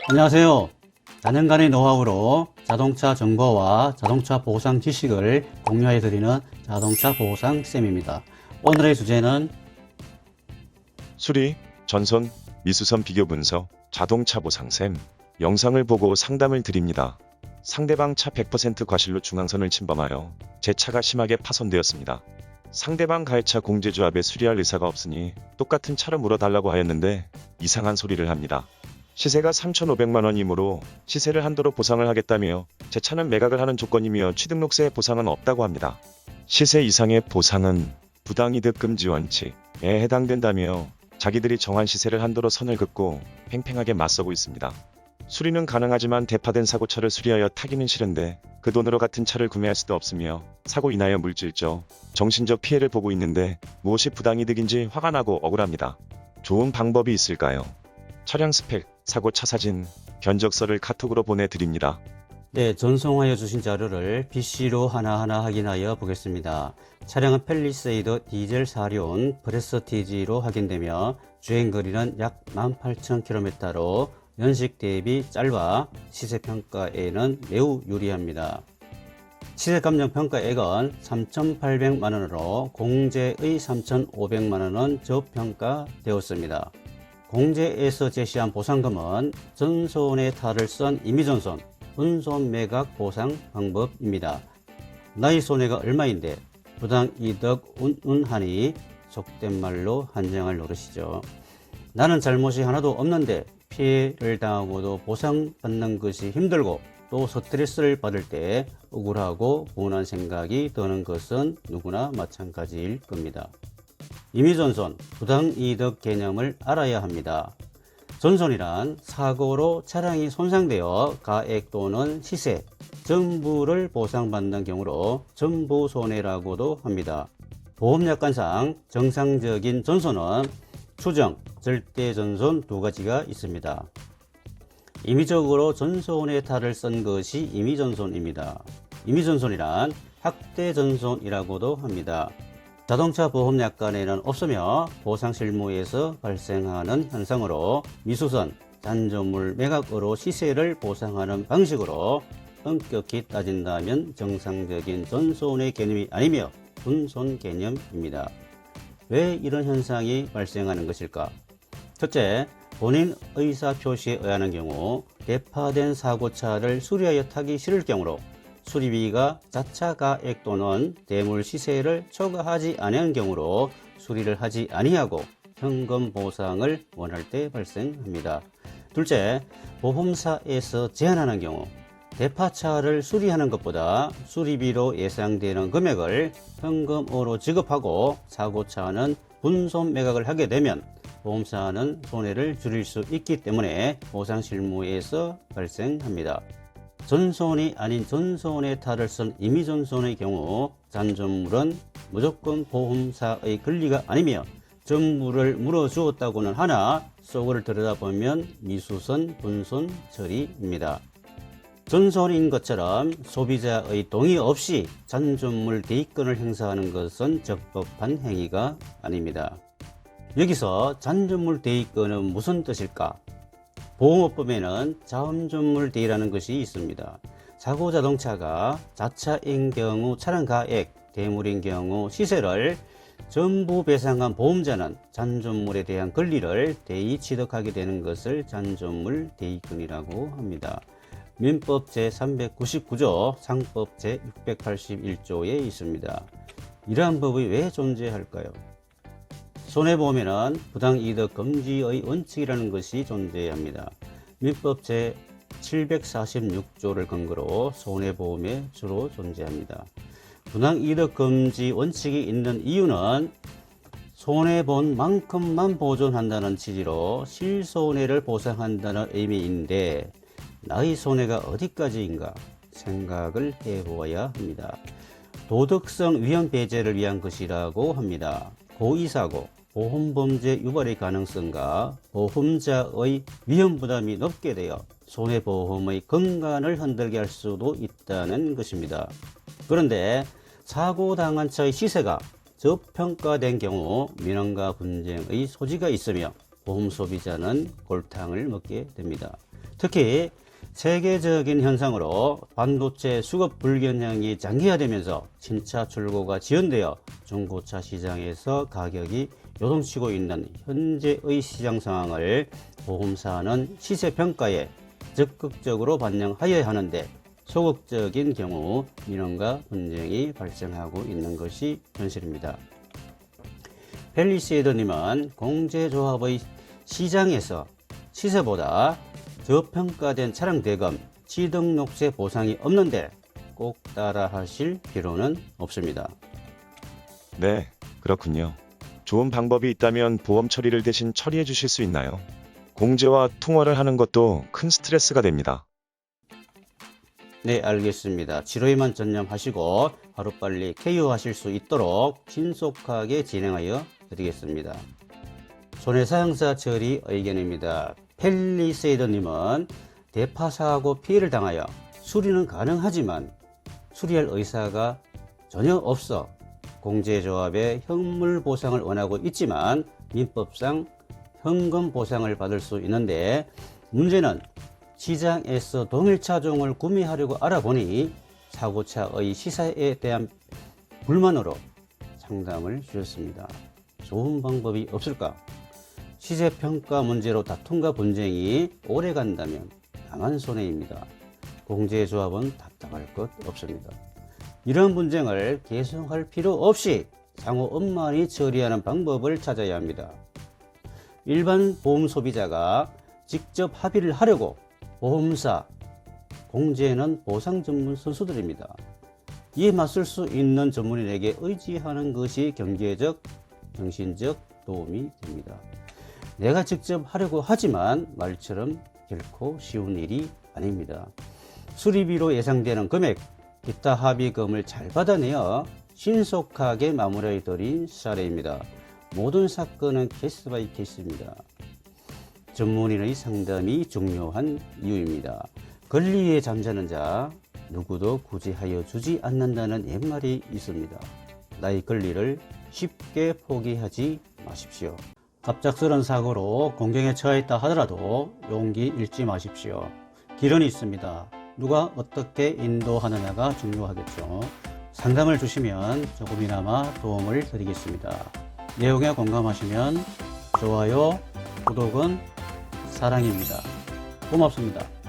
안녕하세요. 4년간의 노하우로 자동차 정보와 자동차 보상 지식을 공유해 드리는 자동차 보상 쌤입니다. 오늘의 주제는 수리, 전손, 미수선 비교 분석, 자동차 보상셈. 영상을 보고 상담을 드립니다. 상대방 차 100% 과실로 중앙선을 침범하여 제 차가 심하게 파손되었습니다. 상대방 가해차 공제조합에 수리할 의사가 없으니 똑같은 차를 물어달라고 하였는데 이상한 소리를 합니다. 시세가 3,500만원이므로 시세를 한도로 보상을 하겠다며 제 차는 매각을 하는 조건이며 취등록세 보상은 없다고 합니다. 시세 이상의 보상은 부당이득 금지 원칙에 해당된다며 자기들이 정한 시세를 한도로 선을 긋고 팽팽하게 맞서고 있습니다. 수리는 가능하지만 대파된 사고차를 수리하여 타기는 싫은데 그 돈으로 같은 차를 구매할 수도 없으며 사고 인하여 물질적, 정신적 피해를 보고 있는데 무엇이 부당이득인지 화가 나고 억울합니다. 좋은 방법이 있을까요? 차량 스펙, 사고 차 사진, 견적서를 카톡으로 보내드립니다. 네, 전송하여 주신 자료를 PC로 하나하나 확인하여 보겠습니다. 차량은 펠리세이드 디젤 4륜 프레스티지로 확인되며 주행거리는 약 18,000km로 연식 대비 짧아 시세평가에는 매우 유리합니다. 시세감정평가액은 3,800만원으로 공제의 3,500만원은 저평가되었습니다. 공제에서 제시한 보상금은 전손의 탈을 쓴 임의전손, 분손 매각 보상 방법입니다. 나의 손해가 얼마인데 부당이득 운운하니 속된 말로 한정을 노르시죠. 나는 잘못이 하나도 없는데 피해를 당하고도 보상받는 것이 힘들고 또 스트레스를 받을 때 억울하고 분한 생각이 드는 것은 누구나 마찬가지일 겁니다. 임의전손, 부당이득 개념을 알아야 합니다. 전손이란 사고로 차량이 손상되어 가액 또는 시세, 전부를 보상받는 경우로 전부손해라고도 합니다. 보험약관상 정상적인 전손은 추정, 절대전손 두 가지가 있습니다. 임의적으로 전손의 탈을 쓴 것이 임의전손입니다. 임의전손이란 학대전손이라고도 합니다. 자동차 보험약관에는 없으며 보상실무에서 발생하는 현상으로 미수선, 잔존물 매각으로 시세를 보상하는 방식으로 엄격히 따진다면 정상적인 전손의 개념이 아니며 분손 개념입니다. 왜 이런 현상이 발생하는 것일까? 첫째, 본인 의사표시에 의하는 경우 대파된 사고차를 수리하여 타기 싫을 경우로 수리비가 자차 가액 또는 대물 시세를 초과하지 않은 경우로 수리를 하지 아니하고 현금 보상을 원할 때 발생합니다. 둘째, 보험사에서 제한하는 경우 대파차를 수리하는 것보다 수리비로 예상되는 금액을 현금으로 지급하고 사고차는 분손 매각을 하게 되면 보험사는 손해를 줄일 수 있기 때문에 보상실무에서 발생합니다. 전손이 아닌 전손의 탈을 쓴 임의전손의 경우 잔존물은 무조건 보험사의 권리가 아니며 전부를 물어주었다고는 하나 속을 들여다보면 미수선 분손 처리입니다. 전손인 것처럼 소비자의 동의 없이 잔존물 대입권을 행사하는 것은 적법한 행위가 아닙니다. 여기서 잔존물 대입권은 무슨 뜻일까? 보험업법에는 잔존물 대위라는 것이 있습니다. 사고 자동차가 자차인 경우 차량 가액, 대물인 경우 시세를 전부 배상한 보험자는 잔존물에 대한 권리를 대의 취득하게 되는 것을 잔존물 대위권이라고 합니다. 민법 제399조, 상법 제681조에 있습니다. 이러한 법이 왜 존재할까요? 손해보험에는 부당이득 금지의 원칙이라는 것이 존재합니다. 민법 제746조를 근거로 손해보험에 주로 존재합니다. 부당이득 금지 원칙이 있는 이유는 손해본 만큼만 보존한다는 취지로 실손해를 보상한다는 의미인데 나의 손해가 어디까지인가 생각을 해보아야 합니다. 도덕성 위험 배제를 위한 것이라고 합니다. 고의사고, 보험범죄 유발의 가능성과 보험자의 위험 부담이 높게 되어 손해보험의 건강을 흔들게 할 수도 있다는 것입니다. 그런데 사고당한 차의 시세가 저평가된 경우 민원과 분쟁의 소지가 있으며 보험 소비자는 골탕을 먹게 됩니다. 특히 세계적인 현상으로 반도체 수급 불균형이 장기화되면서 신차 출고가 지연되어 중고차 시장에서 가격이 요동치고 있는 현재의 시장 상황을 보험사는 시세평가에 적극적으로 반영하여야 하는데 소극적인 경우 민원과 분쟁이 발생하고 있는 것이 현실입니다. 펠리세이드님은 공제조합의 시장에서 시세보다 저평가된 차량 대금, 취등록세 보상이 없는데 꼭 따라 하실 필요는 없습니다. 네, 그렇군요. 좋은 방법이 있다면 보험 처리를 대신 처리해 주실 수 있나요? 공제와 통화를 하는 것도 큰 스트레스가 됩니다. 네, 알겠습니다. 치료에만 전념하시고 하루빨리 KO하실 수 있도록 신속하게 진행하여 드리겠습니다. 손해사항사 처리 의견입니다. 펠리세이드님은 대파사고 피해를 당하여 수리는 가능하지만 수리할 의사가 전혀 없어 공제조합의 현물 보상을 원하고 있지만 민법상 현금 보상을 받을 수 있는데 문제는 시장에서 동일 차종을 구매하려고 알아보니 사고차의 시세에 대한 불만으로 상담을 주셨습니다. 좋은 방법이 없을까? 시세평가 문제로 다툼과 분쟁이 오래 간다면 강한 손해입니다. 공제조합은 답답할 것 없습니다. 이런 분쟁을 계속할 필요 없이 상호 엄만히 처리하는 방법을 찾아야 합니다. 일반 보험 소비자가 직접 합의를 하려고 보험사, 공제는 보상 전문 선수들입니다. 이에 맞설 수 있는 전문인에게 의지하는 것이 경제적, 정신적 도움이 됩니다. 내가 직접 하려고 하지만 말처럼 결코 쉬운 일이 아닙니다. 수리비로 예상되는 금액, 기타 합의금을 잘 받아내어 신속하게 마무리해 드린 사례입니다. 모든 사건은 케이스 바이 케이스입니다. 전문인의 상담이 중요한 이유입니다. 권리에 잠자는 자 누구도 구제하여 주지 않는다는 옛말이 있습니다. 나의 권리를 쉽게 포기하지 마십시오. 갑작스런 사고로 공경에 처했다 하더라도 용기 잃지 마십시오. 길은 있습니다. 누가 어떻게 인도하느냐가 중요하겠죠. 상담을 주시면 조금이나마 도움을 드리겠습니다. 내용에 공감하시면 좋아요, 구독은 사랑입니다. 고맙습니다.